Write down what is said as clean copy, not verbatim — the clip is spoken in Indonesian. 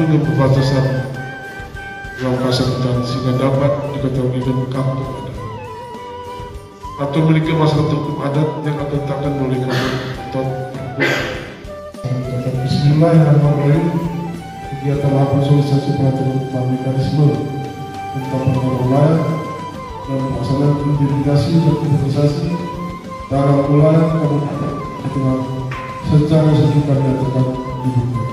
juga perbatasan kawasan hutan sehingga dapat diketahui dan kampung adat atau memiliki masalah hukum adat yang akan ditetapkan oleh kami atau Bismillahirrahmanirrahim. Kegiatan laporan sosialisasi peraturan tentang mekanisme tentang pengelolaan dan pelaksanaan identifikasi dan inventarisasi dalam wilayah kabupaten dengan secara sejukan dan tepat dibuka.